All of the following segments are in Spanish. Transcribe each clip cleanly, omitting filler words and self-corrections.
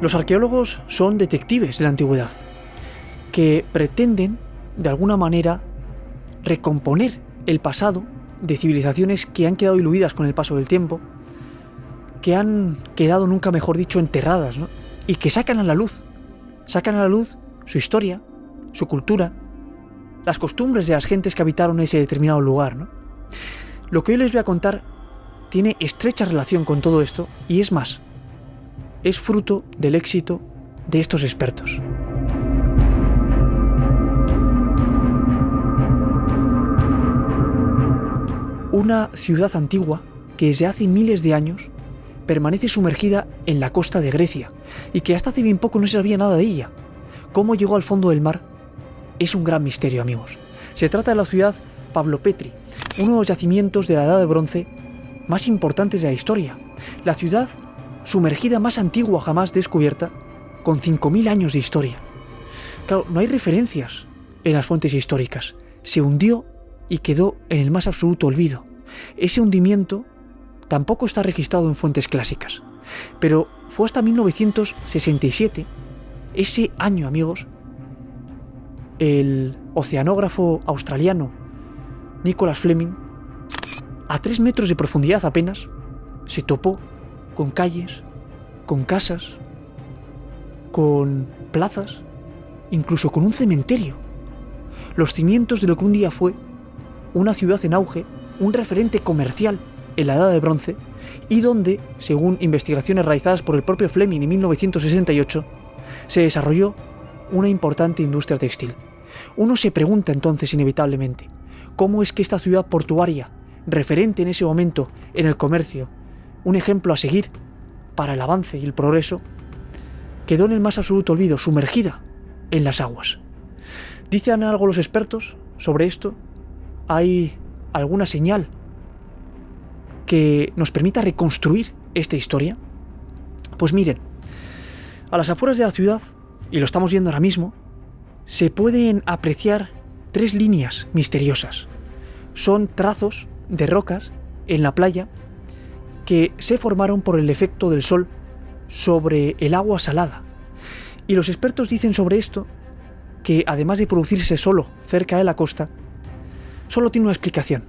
Los arqueólogos son detectives de la antigüedad, que pretenden, de alguna manera, recomponer el pasado de civilizaciones que han quedado diluidas con el paso del tiempo, que han quedado, nunca mejor dicho, enterradas, ¿no? Y que sacan a la luz su historia, su cultura, las costumbres de las gentes que habitaron ese determinado lugar, ¿no? Lo que hoy les voy a contar tiene estrecha relación con todo esto y es más, es fruto del éxito de estos expertos. Una ciudad antigua que desde hace miles de años permanece sumergida en la costa de Grecia y que hasta hace bien poco no se sabía nada de ella. ¿Cómo llegó al fondo del mar? Es un gran misterio, amigos. Se trata de la ciudad Pavlopetri, uno de los yacimientos de la Edad de Bronce más importantes de la historia. La ciudad sumergida más antigua jamás descubierta, con 5.000 años de historia. Claro, no hay referencias en las fuentes históricas. Se hundió y quedó en el más absoluto olvido. Ese hundimiento tampoco está registrado en fuentes clásicas. Pero fue hasta 1967, ese año, amigos, el oceanógrafo australiano Nicholas Fleming, a 3 metros de profundidad apenas, se topó con calles, con casas, con plazas, incluso con un cementerio. Los cimientos de lo que un día fue una ciudad en auge, un referente comercial en la Edad de Bronce, y donde, según investigaciones realizadas por el propio Fleming en 1968, se desarrolló una importante industria textil. Uno se pregunta entonces inevitablemente, ¿cómo es que esta ciudad portuaria, referente en ese momento en el comercio, un ejemplo a seguir para el avance y el progreso, quedó en el más absoluto olvido, sumergida en las aguas? ¿Dicen algo los expertos sobre esto? ¿Hay alguna señal que nos permita reconstruir esta historia? Pues miren, a las afueras de la ciudad, y lo estamos viendo ahora mismo, se pueden apreciar 3 líneas misteriosas. Son trazos de rocas en la playa que se formaron por el efecto del sol sobre el agua salada. Y los expertos dicen sobre esto que, además de producirse solo cerca de la costa, solo tiene una explicación: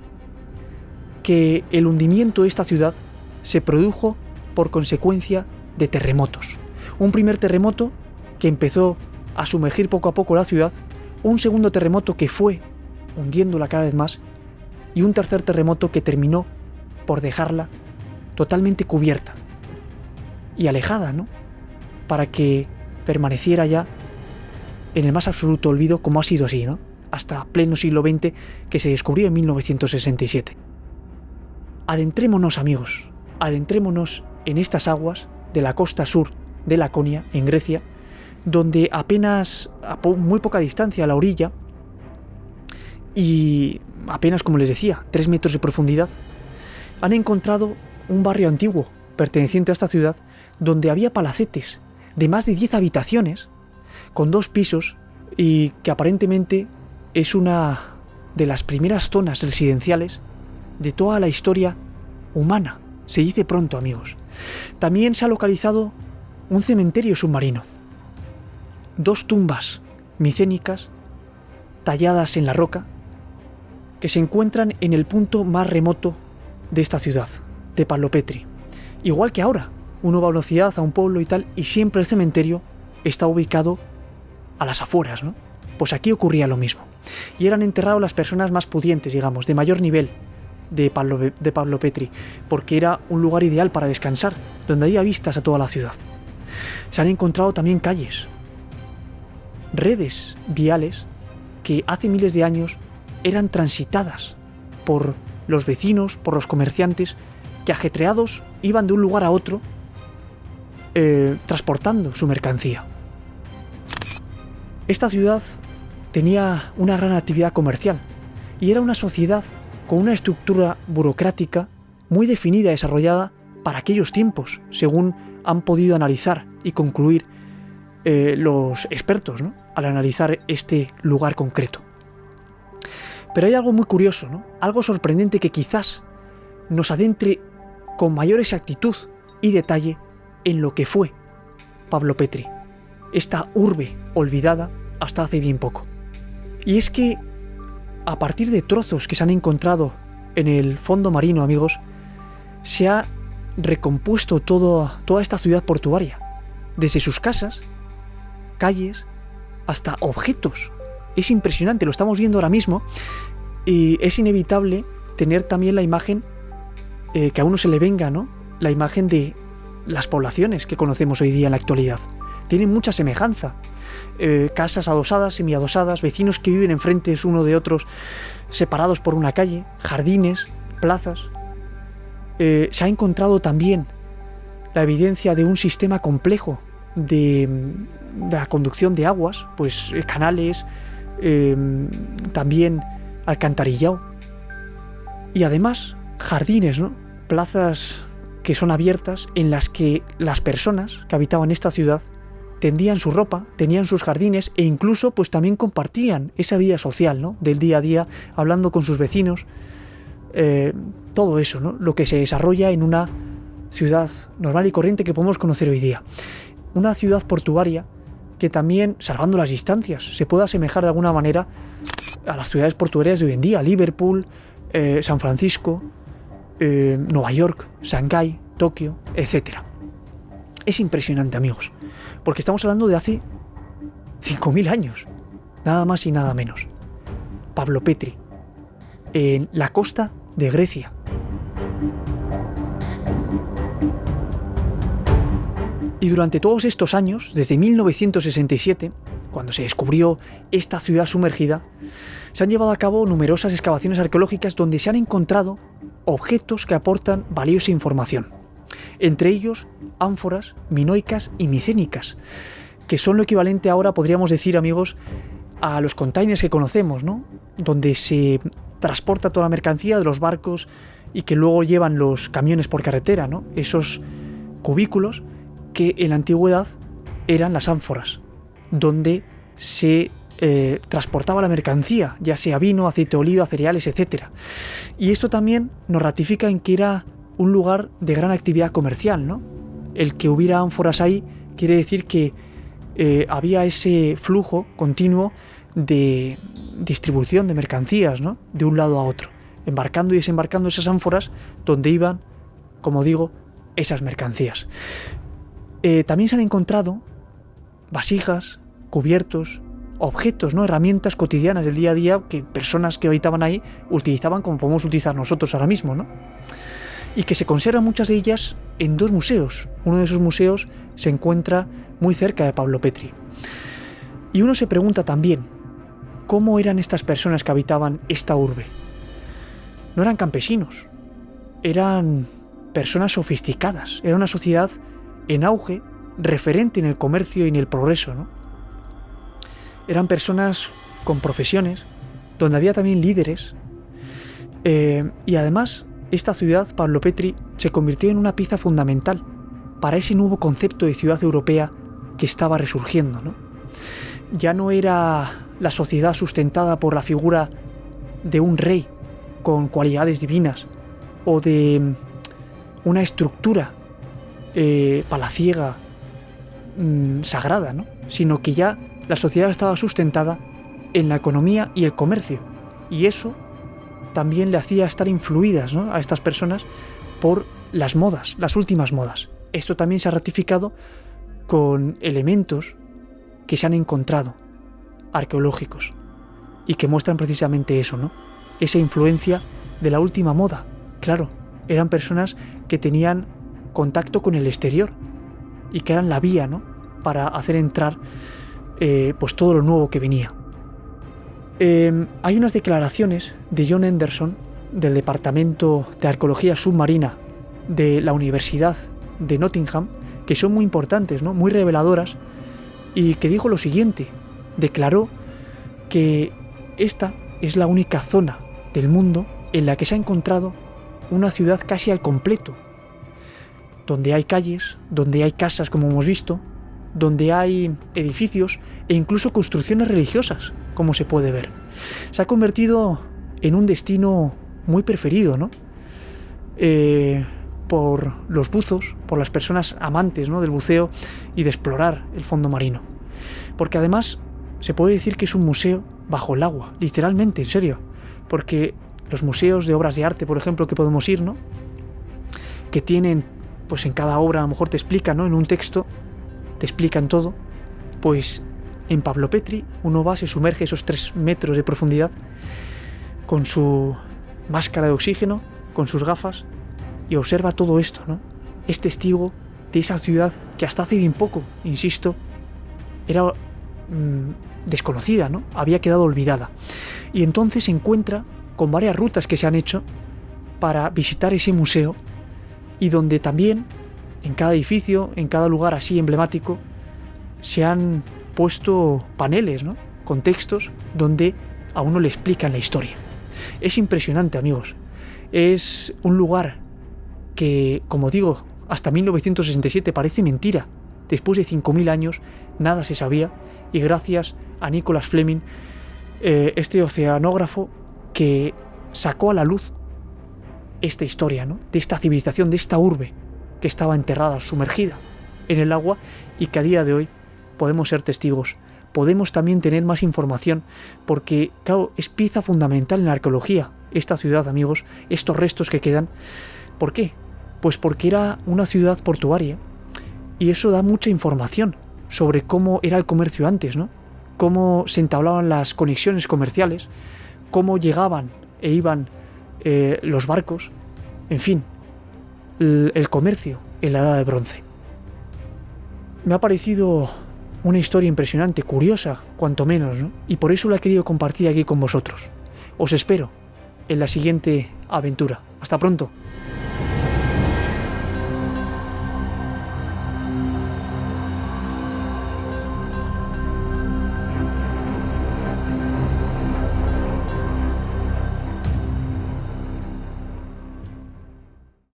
que el hundimiento de esta ciudad se produjo por consecuencia de terremotos. Un primer terremoto que empezó a sumergir poco a poco la ciudad, un segundo terremoto que fue hundiéndola cada vez más, y un tercer terremoto que terminó por dejarla totalmente cubierta y alejada, ¿no? Para que permaneciera ya en el más absoluto olvido, como ha sido así, ¿no? Hasta pleno siglo XX, que se descubrió en 1967. Adentrémonos, amigos, adentrémonos en estas aguas de la costa sur de Laconia, en Grecia, donde apenas a muy poca distancia a la orilla, y apenas, como les decía, 3 metros de profundidad, han encontrado un barrio antiguo perteneciente a esta ciudad, donde había palacetes de más de 10 habitaciones, con 2 pisos, y que aparentemente es una de las primeras zonas residenciales de toda la historia humana. Se dice pronto, amigos. También se ha localizado un cementerio submarino. 2 tumbas micénicas talladas en la roca que se encuentran en el punto más remoto de esta ciudad, de Pavlopetri. Igual que ahora, uno va a una ciudad, a un pueblo y tal, y siempre el cementerio está ubicado a las afueras, ¿no? Pues aquí ocurría lo mismo. Y eran enterrados las personas más pudientes, digamos, de mayor nivel de Pavlopetri, porque era un lugar ideal para descansar, donde había vistas a toda la ciudad. Se han encontrado también calles, redes viales que hace miles de años eran transitadas por los vecinos, por los comerciantes, que ajetreados iban de un lugar a otro transportando su mercancía. Esta ciudad tenía una gran actividad comercial y era una sociedad con una estructura burocrática muy definida y desarrollada para aquellos tiempos, según han podido analizar y concluir los expertos, ¿no?, al analizar este lugar concreto. Pero hay algo muy curioso, ¿no?, algo sorprendente que quizás nos adentre con mayor exactitud y detalle en lo que fue Pablo Petri, esta urbe olvidada hasta hace bien poco. Y es que, a partir de trozos que se han encontrado en el fondo marino, amigos, se ha recompuesto toda esta ciudad portuaria, desde sus casas, calles, hasta objetos. Es impresionante, lo estamos viendo ahora mismo, y es inevitable tener también la imagen que a uno se le venga, ¿no? La imagen de las poblaciones que conocemos hoy día en la actualidad. Tienen mucha semejanza. Casas adosadas, semiadosadas, vecinos que viven enfrente uno de otros, separados por una calle, jardines, plazas. Se ha encontrado también la evidencia de un sistema complejo de la conducción de aguas, pues canales, también alcantarillado, y además jardines, ¿no? Plazas que son abiertas en las que las personas que habitaban esta ciudad tendían su ropa, tenían sus jardines e incluso pues también compartían esa vida social, ¿no? Del día a día, hablando con sus vecinos, todo eso, ¿no? Lo que se desarrolla en una ciudad normal y corriente que podemos conocer hoy día. Una ciudad portuaria que también, salvando las distancias, se puede asemejar de alguna manera a las ciudades portuarias de hoy en día: Liverpool, San Francisco, Nueva York, Shanghái, Tokio, etc. Es impresionante, amigos, porque estamos hablando de hace 5.000 años, nada más y nada menos. Pablo Petri, en la costa de Grecia. Y durante todos estos años, desde 1967, cuando se descubrió esta ciudad sumergida, se han llevado a cabo numerosas excavaciones arqueológicas donde se han encontrado objetos que aportan valiosa información. Entre ellos, ánforas minoicas y micénicas, que son lo equivalente ahora, podríamos decir, amigos, a los containers que conocemos, ¿no? Donde se transporta toda la mercancía de los barcos y que luego llevan los camiones por carretera, ¿no? Esos cubículos que en la antigüedad eran las ánforas, donde se transportaba la mercancía, ya sea vino, aceite de oliva, cereales, etc. Y esto también nos ratifica en que era un lugar de gran actividad comercial, ¿no? El que hubiera ánforas ahí quiere decir que había ese flujo continuo de distribución de mercancías, ¿no? De un lado a otro, embarcando y desembarcando esas ánforas donde iban, como digo, esas mercancías. También se han encontrado vasijas, cubiertos, objetos, ¿no? Herramientas cotidianas del día a día que personas que habitaban ahí utilizaban como podemos utilizar nosotros ahora mismo, ¿no? Y que se conservan muchas de ellas en 2 museos. Uno de esos museos se encuentra muy cerca de Pablo Petri. Y uno se pregunta también, ¿cómo eran estas personas que habitaban esta urbe? No eran campesinos, eran personas sofisticadas, era una sociedad en auge, referente en el comercio y en el progreso, ¿no? Eran personas con profesiones, donde había también líderes, y además esta ciudad, Pablo Petri, se convirtió en una pieza fundamental para ese nuevo concepto de ciudad europea que estaba resurgiendo, ¿no? Ya no era la sociedad sustentada por la figura de un rey con cualidades divinas o de una estructura palaciega sagrada, ¿no? Sino que ya la sociedad estaba sustentada en la economía y el comercio, y eso también le hacía estar influidas, ¿no? A estas personas por las modas, las últimas modas. Esto también se ha ratificado con elementos que se han encontrado arqueológicos y que muestran precisamente eso, ¿no? Esa influencia de la última moda. Claro, eran personas que tenían contacto con el exterior y que eran la vía, ¿no? Para hacer entrar pues todo lo nuevo que venía. Hay unas declaraciones de John Henderson del Departamento de Arqueología Submarina de la Universidad de Nottingham que son muy importantes, ¿no? Muy reveladoras, y que dijo lo siguiente: declaró que esta es la única zona del mundo en la que se ha encontrado una ciudad casi al completo, donde hay calles, donde hay casas, como hemos visto, donde hay edificios e incluso construcciones religiosas, como se puede ver. Se ha convertido en un destino muy preferido, ¿no? por los buzos, por las personas amantes, ¿no?, del buceo y de explorar el fondo marino. Porque además se puede decir que es un museo bajo el agua, literalmente, en serio. Porque los museos de obras de arte, por ejemplo, que podemos ir, ¿no?, que tienen, pues en cada obra a lo mejor te explican, ¿no?, en un texto, te explican todo, pues en Pablo Petri uno va, se sumerge esos 3 metros de profundidad con su máscara de oxígeno, con sus gafas, y observa todo esto, ¿no? Es testigo de esa ciudad que hasta hace bien poco, insisto, era desconocida, ¿no? Había quedado olvidada. Y entonces se encuentra con varias rutas que se han hecho para visitar ese museo, y donde también, en cada edificio, en cada lugar así emblemático, se han puesto paneles, ¿no?, con textos donde a uno le explican la historia. Es impresionante, amigos. Es un lugar que, como digo, hasta 1967 parece mentira. Después de 5.000 años nada se sabía, y gracias a Nicholas Fleming, este oceanógrafo que sacó a la luz esta historia, ¿no?, de esta civilización, de esta urbe que estaba enterrada, sumergida en el agua, y que a día de hoy podemos ser testigos. Podemos también tener más información, porque, claro, es pieza fundamental en la arqueología esta ciudad, amigos, estos restos que quedan. ¿Por qué? Pues porque era una ciudad portuaria, y eso da mucha información sobre cómo era el comercio antes, ¿no?, cómo se entablaban las conexiones comerciales, cómo llegaban e iban los barcos, en fin, el comercio en la Edad de Bronce. Me ha parecido una historia impresionante, curiosa, cuanto menos, ¿no?, y por eso la he querido compartir aquí con vosotros. Os espero en la siguiente aventura. Hasta pronto.